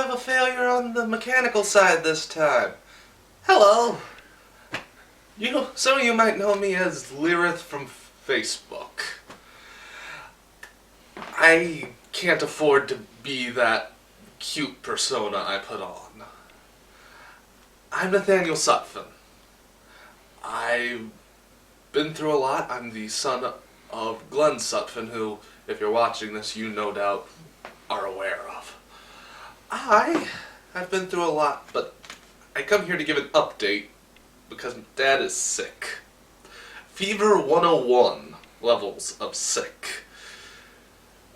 have a failure on the mechanical side this time. Hello. Some of you might know me as Lyrith from Facebook. I can't afford to be that cute persona I put on. I'm Nathaniel Sutphin. I've been through a lot. I'm the son of Glenn Sutphin, who, if you're watching this, you no doubt are aware of. I have been through a lot, but I come here to give an update because Dad is sick. Fever 101 levels of sick.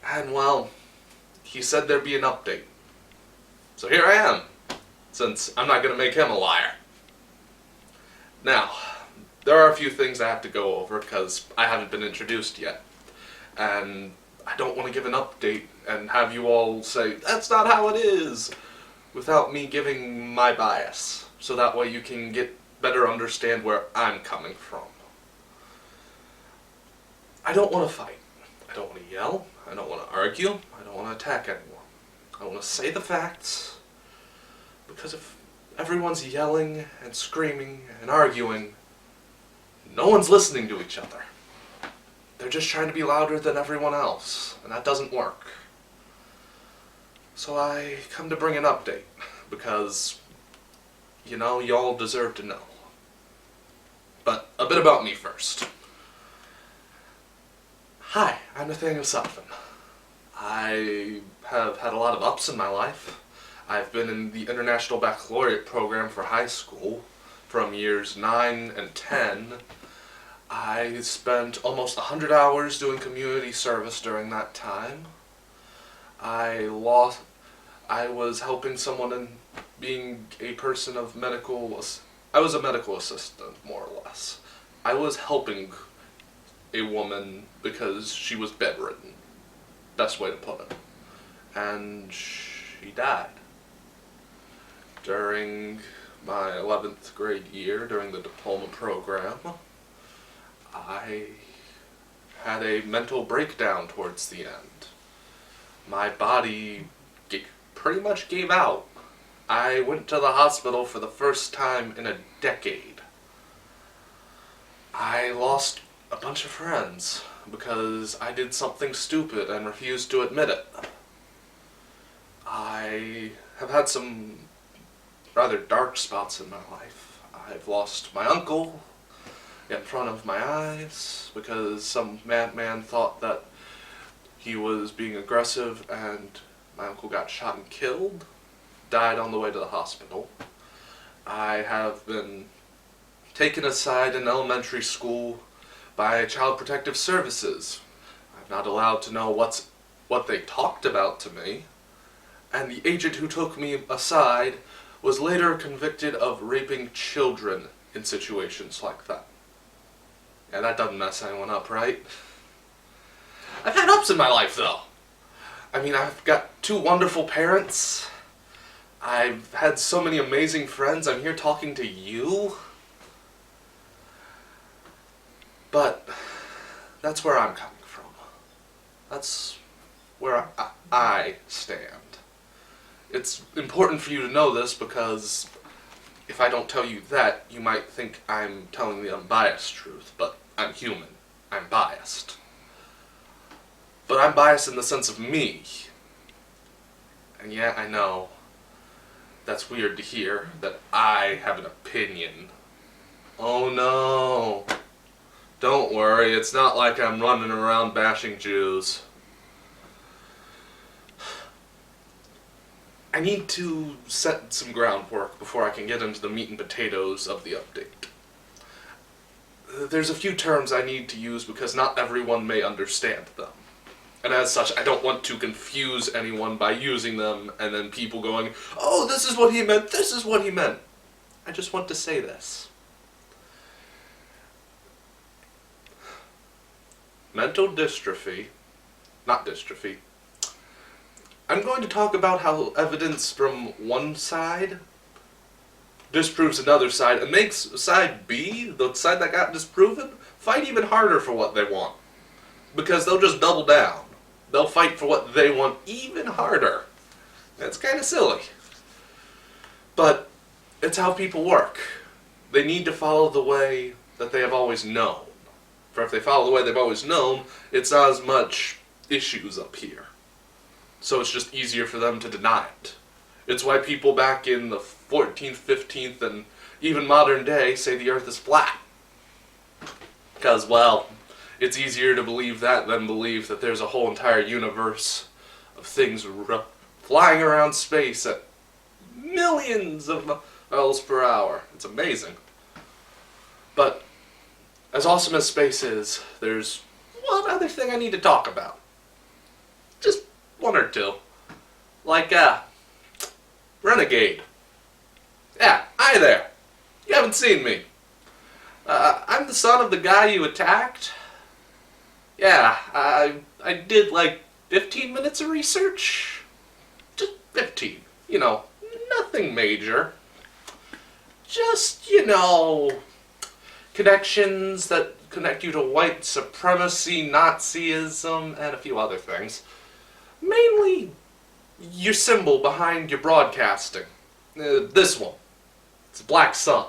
And well, he said there'd be an update. So here I am, since I'm not going to make him a liar. Now, there are a few things I have to go over because I haven't been introduced yet. And I don't want to give an update and have you all say, that's not how it is, without me giving my bias. So that way you can better understand where I'm coming from. I don't want to fight. I don't want to yell. I don't want to argue. I don't want to attack anyone. I want to say the facts. Because if everyone's yelling and screaming and arguing, no one's listening to each other. They're just trying to be louder than everyone else, and that doesn't work. So I come to bring an update, because, y'all deserve to know. But a bit about me first. Hi, I'm Nathaniel Sutphin. I have had a lot of ups in my life. I've been in the International Baccalaureate program for high school from years 9 and 10. I spent almost 100 hours doing community service during that time. I was helping someone in being a person of I was a medical assistant, more or less. I was helping a woman because she was bedridden. Best way to put it. And she died. During my 11th grade year, during the diploma program, I had a mental breakdown towards the end. My body pretty much gave out. I went to the hospital for the first time in a decade. I lost a bunch of friends because I did something stupid and refused to admit it. I have had some rather dark spots in my life. I've lost my uncle in front of my eyes because some madman thought that he was being aggressive and my uncle got shot and killed, died on the way to the hospital. I have been taken aside in elementary school by Child Protective Services. I'm not allowed to know what they talked about to me, and the agent who took me aside was later convicted of raping children in situations like that. Yeah, that doesn't mess anyone up, right? I've had ups in my life, though. I mean, I've got 2 wonderful parents. I've had so many amazing friends. I'm here talking to you. But that's where I'm coming from. That's where I stand. It's important for you to know this because if I don't tell you that, you might think I'm telling the unbiased truth, but I'm human. I'm biased. But I'm biased in the sense of me. And yeah, I know that's weird to hear, that I have an opinion. Oh no. Don't worry, it's not like I'm running around bashing Jews. I need to set some groundwork before I can get into the meat and potatoes of the update. There's a few terms I need to use because not everyone may understand them. And as such, I don't want to confuse anyone by using them and then people going, oh, this is what he meant, this is what he meant. I just want to say this. Mental dystrophy, not dystrophy. I'm going to talk about how evidence from one side disproves another side and makes side B, the side that got disproven, fight even harder for what they want. Because they'll just double down. They'll fight for what they want even harder. That's kind of silly. But it's how people work. They need to follow the way that they have always known. For if they follow the way they've always known, it's not as much issues up here. So it's just easier for them to deny it. It's why people back in the 14th, 15th, and even modern day say the Earth is flat. Because, well, it's easier to believe that than believe that there's a whole entire universe of things flying around space at millions of miles per hour. It's amazing. But as awesome as space is, there's one other thing I need to talk about. Just one or two. Like, Renegade. Yeah, hi there. You haven't seen me. I'm the son of the guy you attacked. Yeah, I did like 15 minutes of research. Just 15. You know, nothing major. Just, you know, connections that connect you to white supremacy, Nazism, and a few other things. Mainly your symbol behind your broadcasting. This one. It's a black sun.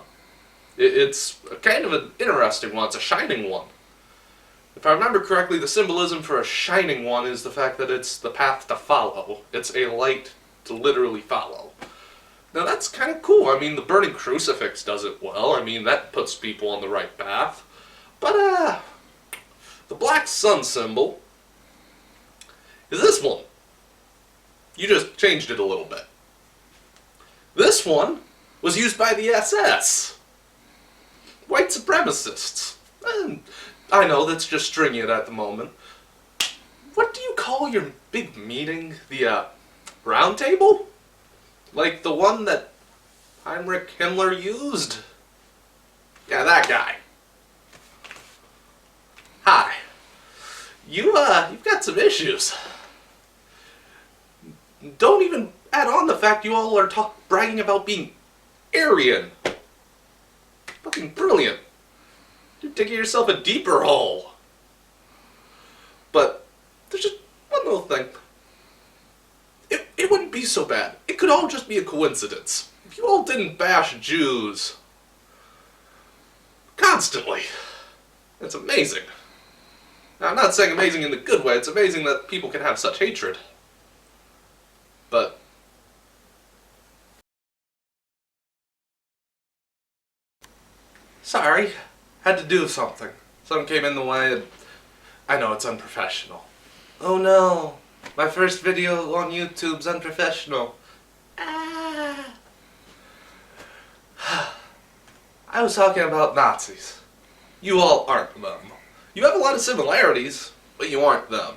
It's kind of an interesting one. It's a shining one. If I remember correctly, the symbolism for a shining one is the fact that it's the path to follow. It's a light to literally follow. Now that's kind of cool. I mean, the burning crucifix does it well. I mean, that puts people on the right path. But, the black sun symbol is this one. You just changed it a little bit. This one was used by the SS. White supremacists. And I know that's just stringing it at the moment. What do you call your big meeting? The, round table? Like the one that Heinrich Himmler used? Yeah, that guy. Hi. You've got some issues. Don't even add on the fact you all are bragging about being Aryan. Fucking brilliant. You're digging yourself a deeper hole. But there's just one little thing. It wouldn't be so bad. It could all just be a coincidence. If you all didn't bash Jews constantly. It's amazing. Now, I'm not saying amazing in the good way. It's amazing that people can have such hatred. But sorry, had to do something. Something came in the way and I know it's unprofessional. Oh no, my first video on YouTube's unprofessional. Ah. I was talking about Nazis. You all aren't them. You have a lot of similarities, but you aren't them.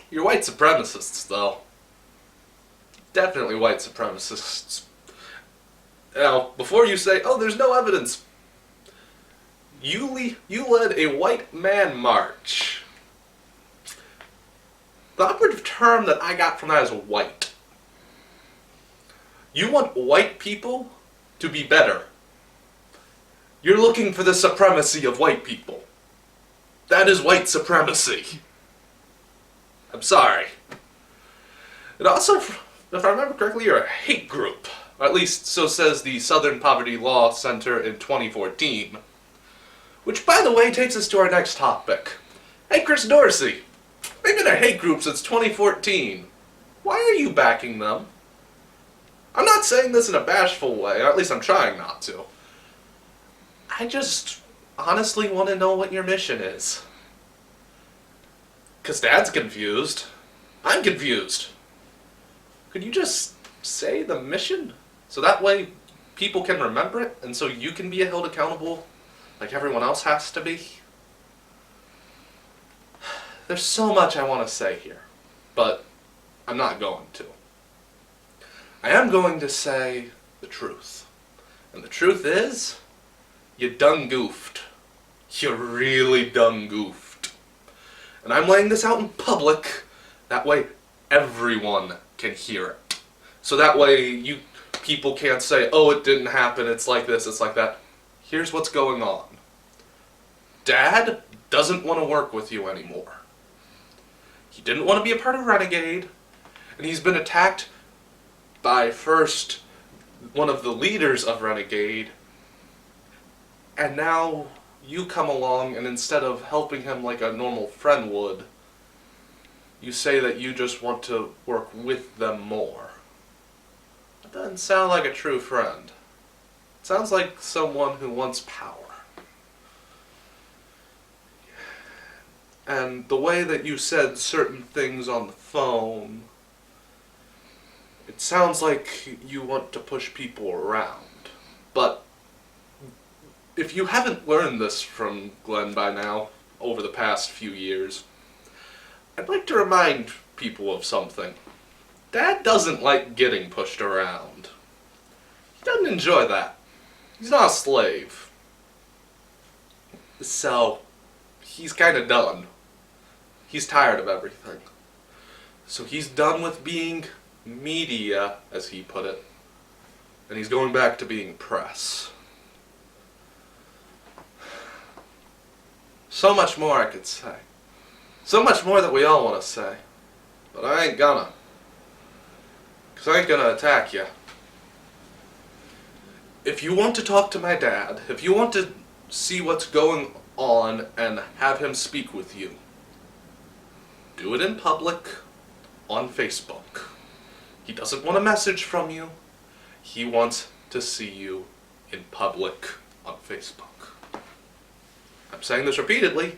You're white supremacists, though. Definitely white supremacists. Now, before you say, oh, there's no evidence, you led a white man march. The operative term that I got from that is white. You want white people to be better. You're looking for the supremacy of white people. That is white supremacy. I'm sorry. It also, if I remember correctly, you're a hate group. Or at least, so says the Southern Poverty Law Center in 2014. Which, by the way, takes us to our next topic. Hey, Chris Dorsey. They've been a hate group since 2014. Why are you backing them? I'm not saying this in a bashful way, or at least I'm trying not to. I just honestly want to know what your mission is. 'Cause Dad's confused. I'm confused. Could you just say the mission? So that way people can remember it, and so you can be held accountable like everyone else has to be? There's so much I want to say here, but I'm not going to. I am going to say the truth. And the truth is, you done goofed. You really done goofed. And I'm laying this out in public, that way everyone can hear it. So that way you people can't say, oh, it didn't happen, it's like this, it's like that. Here's what's going on. Dad doesn't want to work with you anymore. He didn't want to be a part of Renegade, and he's been attacked by first one of the leaders of Renegade, and now you come along and instead of helping him like a normal friend would, you say that you just want to work with them more. That doesn't sound like a true friend. It sounds like someone who wants power. And the way that you said certain things on the phone, it sounds like you want to push people around. But if you haven't learned this from Glenn by now, over the past few years, I'd like to remind people of something. Dad doesn't like getting pushed around. He doesn't enjoy that. He's not a slave. So, he's kind of done. He's tired of everything. So he's done with being media, as he put it, and he's going back to being press. So much more I could say. So much more that we all want to say. But I ain't gonna. 'Cause I ain't gonna attack you. If you want to talk to my dad, if you want to see what's going on and have him speak with you, do it in public on Facebook. He doesn't want a message from you. He wants to see you in public on Facebook. I'm saying this repeatedly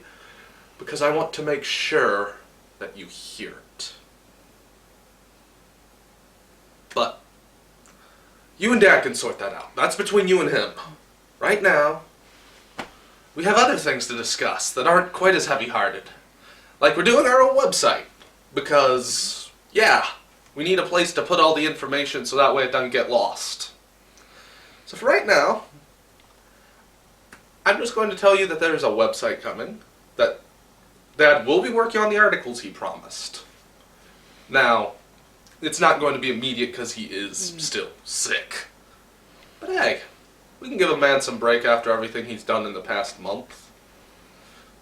because I want to make sure that you hear it. But you and Dad can sort that out. That's between you and him. Right now, we have other things to discuss that aren't quite as heavy-hearted. Like we're doing our own website. Because, yeah, we need a place to put all the information so that way it doesn't get lost. So for right now, I'm just going to tell you that there's a website coming, that Dad will be working on the articles he promised. Now, it's not going to be immediate because he is still sick. But hey, we can give a man some break after everything he's done in the past month.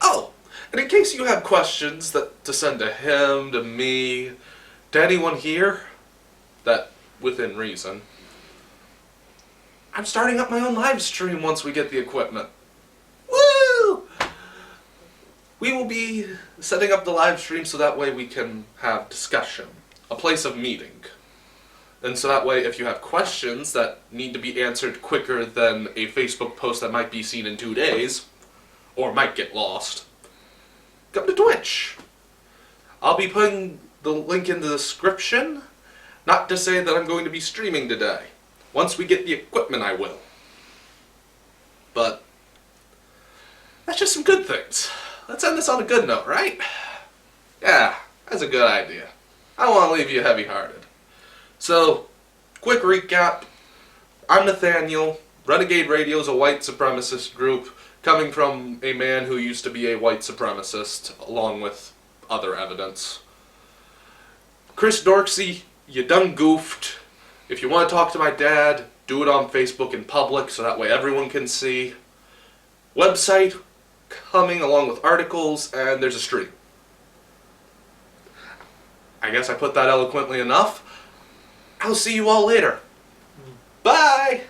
Oh, and in case you have questions that to send to him, to me, to anyone here, that within reason, I'm starting up my own live stream once we get the equipment. Woo! We will be setting up the live stream so that way we can have discussion, a place of meeting. And so that way if you have questions that need to be answered quicker than a Facebook post that might be seen in 2 days, or might get lost, come to Twitch. I'll be putting the link in the description, not to say that I'm going to be streaming today. Once we get the equipment, I will. But that's just some good things. Let's end this on a good note, right? Yeah, that's a good idea. I don't want to leave you heavy-hearted. So, quick recap. I'm Nathaniel. Renegade Radio is a white supremacist group coming from a man who used to be a white supremacist, along with other evidence. Chris Dorksey, you done goofed. If you want to talk to my dad, do it on Facebook in public so that way everyone can see. Website coming along with articles, and there's a stream. I guess I put that eloquently enough. I'll see you all later. Bye!